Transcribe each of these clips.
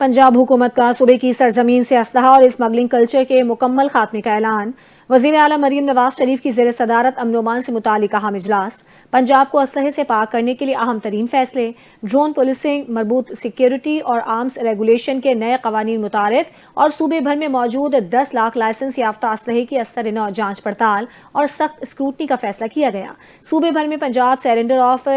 पंजाब हुकूमत का सूबे की सरजमीन से असलहा और स्मगलिंग कल्चर के मुकम्मल खात्मे का ऐलान। वज़ीर आला मरीम नवाज शरीफ की ज़ेर सदारत अमन ओमान से मुतालिक अहम इजलास। पंजाब को असलहे से पाक करने के लिए अहम तरीन फैसले। ड्रोन पुलिसिंग, मरबूत सिक्योरिटी और आर्म्स रेगुलेशन के नए कवानीन मुतारिफ और सूबे भर में मौजूद 10 लाख लाइसेंस याफ्ता असलहे की असर नौ जांच पड़ताल और सख्त स्क्रूटनी का फैसला किया गया। सूबे भर में Punjab surrender of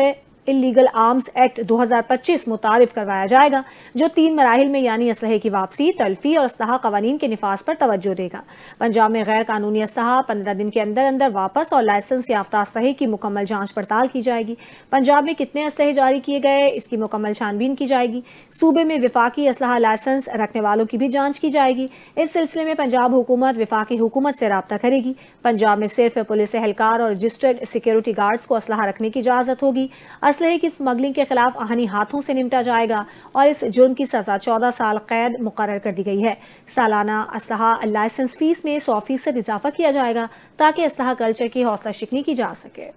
illegal arms act 2025 मुतारिफ करवाया जाएगा, जो 3 मराहिल में यानी असलहे की वापसी, तल्फी और असलहा कवानीन के निफाज पर तवज्जो देगा। पंजाब में गैर कानूनी असलहा 15 दिन के अंदर अंदर वापस और लाइसेंस याफ्ता असलहे की मुकम्मल जांच पड़ताल की जाएगी। पंजाब में कितने असलहे जारी किए गए, इसकी मुकम्मल छानबीन की जाएगी। सूबे में विफाकी असलहा लाइसेंस रखने वालों की भी जांच की जाएगी। इस सिलसिले में पंजाब हुकूमत विफाकी हुकूमत से राब्ता करेगी। पंजाब में सिर्फ पुलिस एहलकार और रजिस्टर्ड सिक्योरिटी गार्ड्स को असलहा रखने की इजाजत होगी। असलहे की स्मगलिंग के खिलाफ आहनी हाथों से निपटा जाएगा और इस जुर्म की सजा 14 साल कैद मुकर्रर कर दी गई है। सालाना असलहा लाइसेंस फीस में 100% इजाफा किया जाएगा ताकि असलहा कल्चर की हौसला शिकनी की जा सके।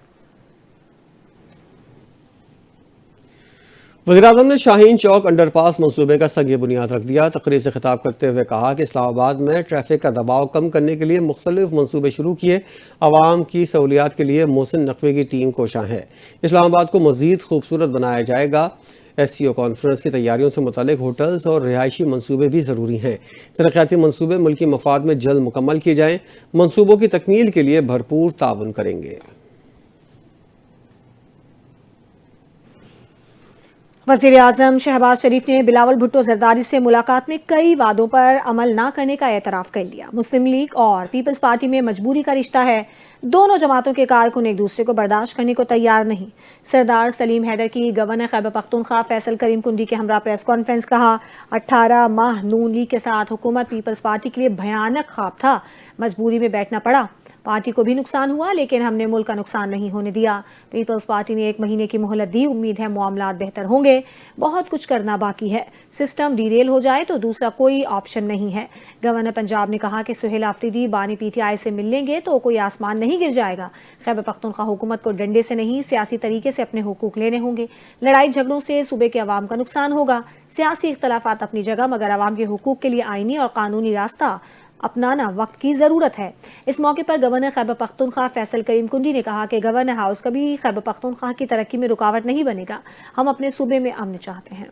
वज़ीर-ए-आज़म ने शाहीन चौक अंडरपास मंसूबे का संग बुनियाद रख दिया। तकरीब से खिताब करते हुए कहा कि इस्लामाबाद में ट्रैफिक का दबाव कम करने के लिए मुख्तलिफ मंसूबे शुरू किए। आवाम की सहूलियात के लिए मोहसिन नकवी की टीम कोशां है। इस्लामाबाद को मज़ीद खूबसूरत बनाया जाएगा। SCO कॉन्फ्रेंस की तैयारियों से मुतालिक होटल्स और रिहायशी मंसूबे भी ज़रूरी हैं। तरक्याती मंसूबे मुल्की मफाद में जल्द मुकम्मल किए जाएँ। मंसूबों की तकमील के लिए भरपूर ताउन करेंगे। वज़ीर आज़म शहबाज शरीफ ने बिलावल भुट्टो जरदारी से मुलाकात में कई वादों पर अमल न करने का एतराफ़ कर लिया। मुस्लिम लीग और पीपल्स पार्टी में मजबूरी का रिश्ता है। दोनों जमातों के कारकुन एक दूसरे को बर्दाश्त करने को तैयार नहीं। सरदार सलीम हैदर की गवर्नर खैबर पख्तूनख्वा फैसल करीम कुंडी के हमरा प्रेस कॉन्फ्रेंस। कहा 18 माह नून लीग के साथ हुकूमत पीपल्स पार्टी के लिए भयानक ख्वाब था। मजबूरी में बैठना पड़ा। पार्टी को भी नुकसान हुआ, लेकिन हमने मुल्क का नुकसान नहीं होने दिया। पीपल्स पार्टी ने 1 महीने की मोहलत दी। उम्मीद है मामलात बेहतर होंगे। बहुत कुछ करना बाकी है। सिस्टम डीरेल हो जाए तो दूसरा कोई ऑप्शन नहीं है। गवर्नर पंजाब ने कहा कि सुहेल आफरीदी बानी PTI से मिल लेंगे तो कोई आसमान नहीं गिर जाएगा। खैबर पख्तूनख्वा हुकूमत को डंडे से नहीं, सियासी तरीके से अपने हुकूक लेने होंगे। लड़ाई झगड़ों से सूबे के अवाम का नुकसान होगा। सियासी इख्तलाफात अपनी जगह, मगर अवाम के हुकूक के लिए आईनी और कानूनी रास्ता अपनाना वक्त की ज़रूरत है। इस मौके पर गवर्नर खैबर पख्तूनख्वा फैसल करीम कुंडी ने कहा कि गवर्नर हाउस कभी खैबर पख्तूनख्वा की तरक्की में रुकावट नहीं बनेगा। हम अपने सूबे में अमन चाहते हैं।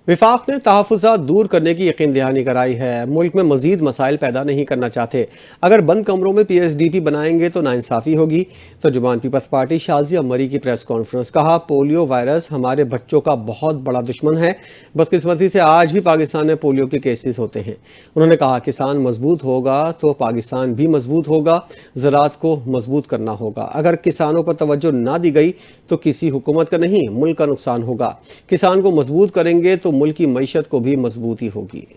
विफाक ने तहफ़्फ़ुज़ात दूर करने की यकीन दहानी कराई है। मुल्क में मज़ीद मसाइल पैदा नहीं करना चाहते। अगर बंद कमरों में PSDP बनाएंगे तो नाइंसाफ़ी होगी। तर्जुमान पीपल्स पार्टी शाज़िया मरी की प्रेस कॉन्फ्रेंस। कहा पोलियो वायरस हमारे बच्चों का बहुत बड़ा दुश्मन है। बदकिस्मती से आज भी पाकिस्तान में पोलियो के केसेस होते हैं। उन्होंने कहा किसान मजबूत होगा तो पाकिस्तान भी मजबूत होगा। ज़राअत को मजबूत करना होगा। अगर किसानों पर तवज्जो ना दी गई तो किसी हुकूमत का नहीं, मुल्क का नुकसान होगा। किसान को मजबूत करेंगे तो मुल्क की मईशत को भी मजबूती होगी।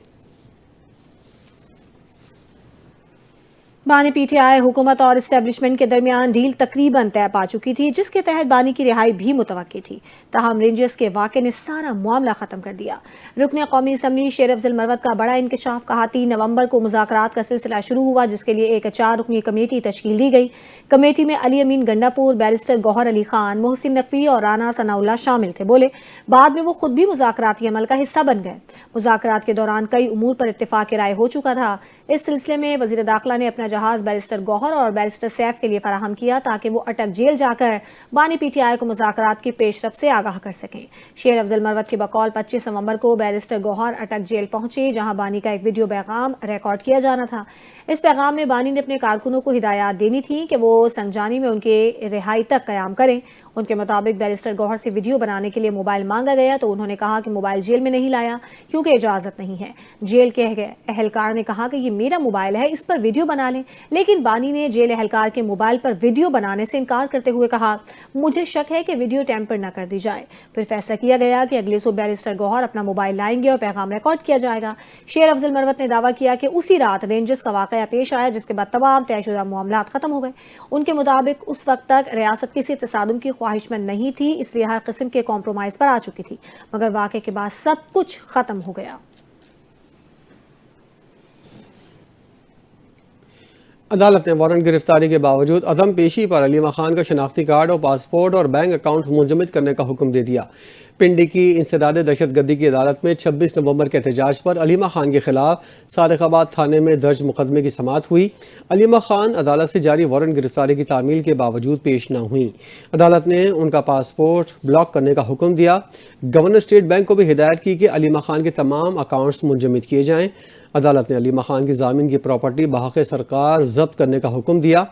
बानी PTI हुकूमत और इस्टेब्लिशमेंट के दरमियान डील तकरीबन तय पा चुकी थी, जिसके तहत बानी की रिहाई भी मुतवक्की थी। ताहम रेंजर्स के वाक़े ने सारा मामला ख़त्म कर दिया। रुकन कौमी असम्बली शेर अफजल मरवत का बड़ा इंकशाफ। कहा 3 नवंबर को मुज़ाकरात का सिलसिला शुरू हुआ, जिसके लिए एक 4 रुकनी कमेटी तश्कील दी गई। कमेटी में अली अमीन गंडापुर, बैरिस्टर गौहर अली खान, मोहसिन नकवी और राना सनाउल्लाह शामिल थे। बोले बाद में वो खुद भी मुज़ाकराती अमल का हिस्सा बन गए। मुज़ाकरात के दौरान कई उमूर पर इत्तेफाक राय हो चुका था। इस सिलसिले में वज़ीर दाखिला ने अपना जहाज बैरिस्टर गौहर और बैरिस्टर सैफ के लिए फराहम किया ताकि वो अटक जेल जाकर बानी PTI को मुज़ाकरात की पेशरफ से आगाह कर सकें। शेर अफजल मरवत के बकौल 25 नवंबर को बैरिस्टर गौहर अटक जेल पहुंचे, जहां बानी का एक वीडियो पैगाम रिकॉर्ड किया जाना था। इस पैगाम में बानी ने अपने कारकुनों को हिदायत देनी थी कि वो संजानी में उनके रिहाई तक कयाम करें। उनके मुताबिक बैरिस्टर गौहर से वीडियो बनाने के लिए मोबाइल मांगा गया तो उन्होंने कहा कि मोबाइल जेल में नहीं लाया क्योंकि इजाज़त नहीं है। जेल के एहलकार ने कहा कि ये मेरा मोबाइल है, इस पर वीडियो बना लें, लेकिन बानी ने जेल एहलकार के मोबाइल पर वीडियो बनाने से इनकार करते हुए कहा मुझे शक है कि वीडियो टैंपर न कर दी जाए। फिर फैसला किया गया कि अगले सुबह बैरिस्टर गौहर अपना मोबाइल लाएंगे और पैगाम रिकॉर्ड किया जाएगा। शेर अफजल मरवत ने दावा किया कि उसी रात रेंजर्स का वाकया पेश आया, जिसके बाद तमाम तयशुदा मामलात खत्म हो गए। उनके मुताबिक उस वक्त तक रियासत किसी तसादुम की ख्वाहिशमंद नहीं थी, इसलिए हर किस्म के कॉम्प्रोमाइज पर आ चुकी थी, मगर वाकये के बाद सब कुछ खत्म हो गया। عدالت نے وارنٹ گرفتاری کے باوجود عدم پیشی پر علیمہ خان کا شناختی کارڈ اور پاسپورٹ اور بینک اکاؤنٹ منجمد کرنے کا حکم دے دیا۔ پنڈی کی انسداد دہشت گردی کی عدالت میں 26 نومبر کے احتجاج پر علیمہ خان کے خلاف صادق آباد تھانے میں درج مقدمے کی سماعت ہوئی۔ علیمہ خان عدالت سے جاری وارنٹ گرفتاری کی تعمیل کے باوجود پیش نہ ہوئیں۔ عدالت نے ان کا پاسپورٹ بلاک کرنے کا حکم دیا۔ گورنر اسٹیٹ بینک کو بھی ہدایت کی کہ علیمہ خان کے تمام اکاؤنٹس منجمد کیے جائیں۔ عدالت نے علیمہ خان کی ضامن کی پراپرٹی بحق سرکار ضبط کرنے کا حکم دیا۔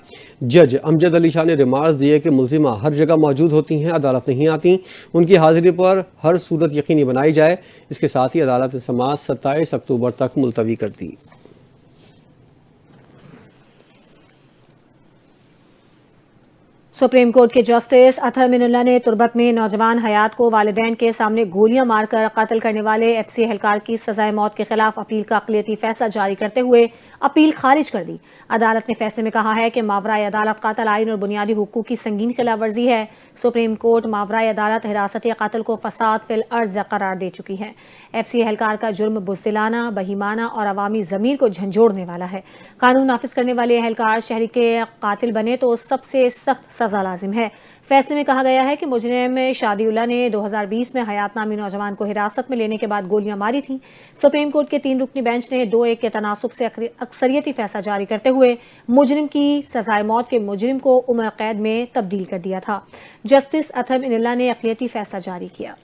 جج امجد علی شاہ نے ریمارکس دیے کہ ملزمہ ہر جگہ موجود ہوتی ہیں، عدالت نہیں آتی، ان کی حاضری پر ہر صورت یقینی بنائی جائے۔ اس کے ساتھ ہی عدالت نے سماعت 27 اکتوبر تک ملتوی کر دی۔ سپریم کورٹ کے جسٹس اطہر من اللہ نے تربت میں نوجوان حیات کو والدین کے سامنے گولیاں مار کر قتل کرنے والے ایف سی اہلکار کی سزائے موت کے خلاف اپیل کا اقلیتی فیصلہ جاری کرتے ہوئے اپیل خارج کر دی۔ عدالت نے فیصلے میں کہا ہے کہ ماورائے عدالت قاتل آئین اور بنیادی حقوق کی سنگین خلاف ورزی ہے۔ سپریم کورٹ ماورائے عدالت حراست قاتل کو فساد فی الارض قرار دے چکی ہے۔ ایف سی اہلکار کا جرم بزدلانہ، بہیمانہ اور عوامی ضمیر کو جھنجھوڑنے والا ہے۔ قانون نافذ کرنے والے اہلکار شہری کے قاتل بنے تو سب سے سخت سزا لازم ہے۔ فیصلے میں کہا گیا ہے کہ مجرم شادی اللہ نے 2020 میں حیات نامی نوجوان کو حراست میں لینے کے بعد گولیاں ماری تھیں۔ سپریم کورٹ کے 3 رکنی بینچ نے 2-1 کے تناسب سے اکثریتی فیصلہ جاری کرتے ہوئے مجرم کی سزائے موت کے مجرم کو عمر قید میں تبدیل کر دیا تھا۔ جسٹس اطہر من اللہ نے اقلیتی فیصلہ جاری کیا۔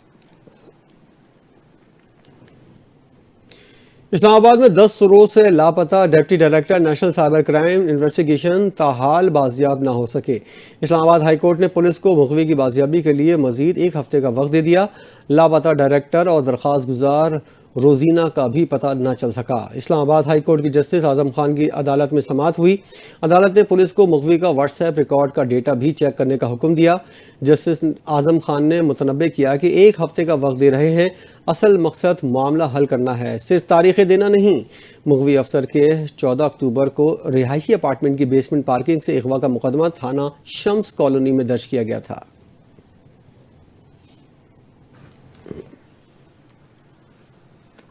اسلام آباد میں 10 روز سے لاپتہ deputy director national cyber crime investigation تاحال بازیاب نہ ہو سکے۔ اسلام آباد ہائی کورٹ نے پولیس کو مغوی کی بازیابی کے لیے مزید 1 ہفتے کا وقت دے دیا۔ لاپتہ ڈائریکٹر اور درخواست گزار روزینہ کا بھی پتہ نہ چل سکا۔ اسلام آباد ہائی کورٹ کی جسٹس اعظم خان کی عدالت میں سماعت ہوئی۔ عدالت نے پولیس کو مغوی کا واٹس ایپ ریکارڈ کا ڈیٹا بھی چیک کرنے کا حکم دیا۔ جسٹس اعظم خان نے متنبع کیا کہ 1 ہفتے کا وقت دے رہے ہیں، اصل مقصد معاملہ حل کرنا ہے، صرف تاریخیں دینا نہیں۔ مغوی افسر کے 14 اکتوبر کو رہائشی اپارٹمنٹ کی بیسمنٹ پارکنگ سے اغوا کا مقدمہ تھانہ شمس کالونی میں درج کیا گیا تھا۔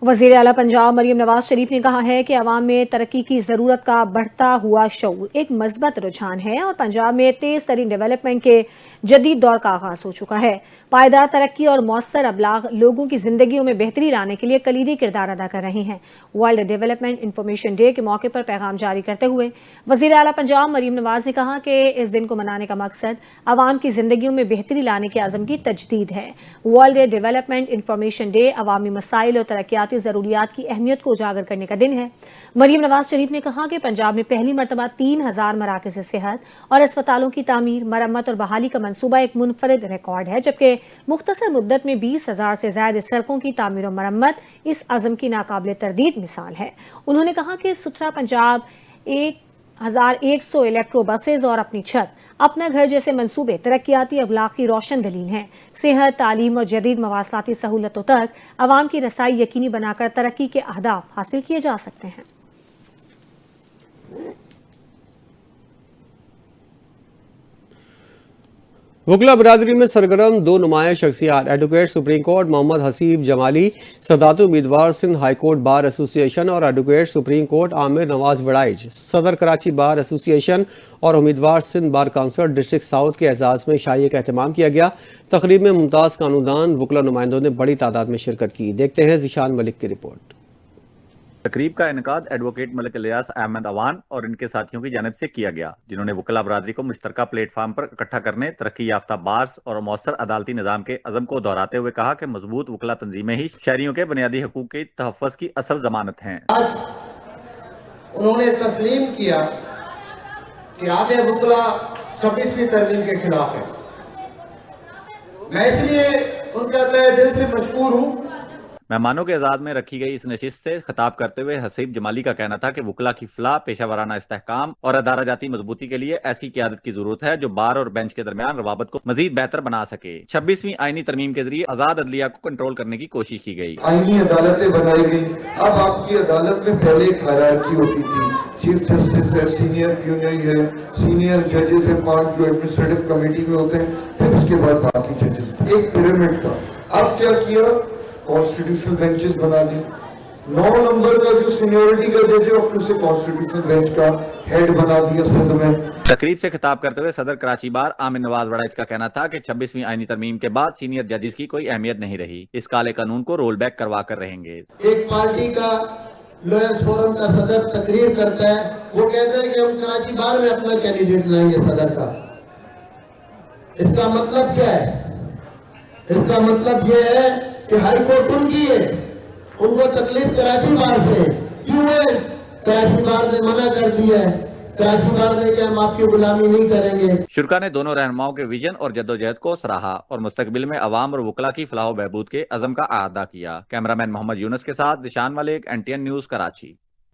وزیر اعلیٰ پنجاب مریم نواز شریف نے کہا ہے کہ عوام میں ترقی کی ضرورت کا بڑھتا ہوا شعور ایک مثبت رجحان ہے اور پنجاب میں تیز ترین ڈیولپمنٹ کے جدید دور کا آغاز ہو چکا ہے۔ پائیدار ترقی اور مؤثر ابلاغ لوگوں کی زندگیوں میں بہتری لانے کے لیے کلیدی کردار ادا کر رہے ہیں۔ ورلڈ ڈیولپمنٹ انفارمیشن ڈے کے موقع پر پیغام جاری کرتے ہوئے وزیر اعلیٰ پنجاب مریم نواز نے کہا کہ اس دن کو منانے کا مقصد عوام کی زندگیوں میں بہتری لانے کے عزم کی تجدید ہے۔ ورلڈ ڈیولپمنٹ انفارمیشن ڈے عوامی مسائل اور ترقیاتی ضروریات کی اہمیت کو اجاگر کرنے کا دن ہے۔ مریم نواز شریف نے کہا کہ پنجاب میں پہلی مرتبہ 3000 مراکز صحت اور اسپتالوں کی تعمیر، مرمت اور بحالی کا منصوبہ ایک منفرد ریکارڈ ہے، جبکہ مختصر مدت میں 20,000 سے زائد سڑکوں کی تعمیر و مرمت اس عزم کی ناقابل تردید مثال ہے۔ انہوں نے کہا کہ ستھرا پنجاب 1100 الیکٹرو بسز اور اپنی چھت اپنا گھر جیسے منصوبے ترقیاتی ابلاغ کی روشن دلیل ہیں۔ صحت، تعلیم اور جدید مواصلاتی سہولتوں تک عوام کی رسائی یقینی بنا کر ترقی کے اہداف حاصل کیے جا سکتے ہیں۔ وکلا برادری میں سرگرم 2 نمایاں شخصیات ایڈوکیٹ سپریم کورٹ محمد حسیب جمالی، صدارتی امیدوار سندھ ہائی کورٹ بار ایسوسی ایشن اور ایڈوکیٹ سپریم کورٹ عامر نواز وڑائچ، صدر کراچی بار ایسوسی ایشن اور امیدوار Sindh bar council district south کے اعزاز میں شائع کا اہتمام کیا گیا۔ تقریب میں ممتاز قانون وکلا نمائندوں نے بڑی تعداد میں شرکت کی۔ دیکھتے ہیں ذیشان ملک کی رپورٹ۔ تقریب کا انعقاد ایڈوکیٹ ملک الیاس احمد اوان اور ان کے ساتھیوں کی جانب سے کیا گیا، جنہوں نے وکلا برادری کو مشترکہ پلیٹ فارم پر اکٹھا کرنے، ترقی یافتہ بارز اور مؤثر عدالتی نظام کے عزم کو دہراتے ہوئے کہا کہ مضبوط وکلا تنظیمیں ہی شہریوں کے بنیادی حقوق کے تحفظ کی اصل ضمانت ہیں۔ آج انہوں نے تسلیم کیا کہ آدھے وکلا 26ویں ترمیم کے خلاف ہے۔ میں اس لیے ان کا تہ دل سے مشکور ہوں۔ مہمانوں کے اعزاز میں رکھی گئی اس نشست سے خطاب کرتے ہوئے حسیب جمالی کا کہنا تھا کہ وکلا کی فلاح، پیشہ ورانہ استحکام اور ادارہ جاتی مضبوطی کے لیے ایسی قیادت کی ضرورت ہے جو بار اور بینچ کے درمیان روابط کو مزید بہتر بنا سکے۔ 26ویں آئینی ترمیم کے ذریعے آزاد عدلیہ کو کنٹرول کرنے کی کوشش کی گئی۔ آئینی عدالتیں بنائی گئی۔ اب آپ کی عدالت میں پہلے ایک ہائرارکی ہوتی تھی، چیف جسٹس ہے، سینئر پیونئی ہے، سینئر ججز ہیں 5 جو ایڈمنسٹریٹو کمیٹی میں ہوتے ہیں، پھر اس کے بعد باقی ججز، ایک پیرامڈ تھا۔ اب کیا کیا؟ کانسٹیٹیوشنل بینچز بنا دی، 9 नंबर का जो सीनियोरिटी का जज है अपने से कॉन्स्टिट्यूशनल बेंच का हेड बना दिया सिंध में। तकरीब से खिताब करते हुए सदर कराची बार आमिर नवाज वड़ैच का कहना था कि 26वीं आईनी तरमीम के बाद सीनियर जजेस की कोई अहमियत नहीं रही, इस काले कानून को रोल बैक करवा कर रहेंगे। एक पार्टी का लॉयर्स फोरम का सदर तकरीर करता है, वो कहते हैं कि हम कराची बार में अपना कैंडिडेट लाएंगे सदर का। इसका मतलब क्या है? इसका मतलब ये है कि हाई कोर्ट उनकी है, उनको तकलीफ कराची बार से क्यों है? कराची बार ने मना कर दिया है, कराची बार ने कि हम आपकी गुलामी नहीं करेंगे। शुरा ने दोनों रहनुमाओं के विजन और जद्दोजहद को सराहा और मुस्तकबिल में अवाम और वकला की फलाह बहबूद के अज़म का अहाता किया। कैमरामैन मोहम्मद यूनुस के साथ जिशान मलिक, NTN न्यूज़, कराची।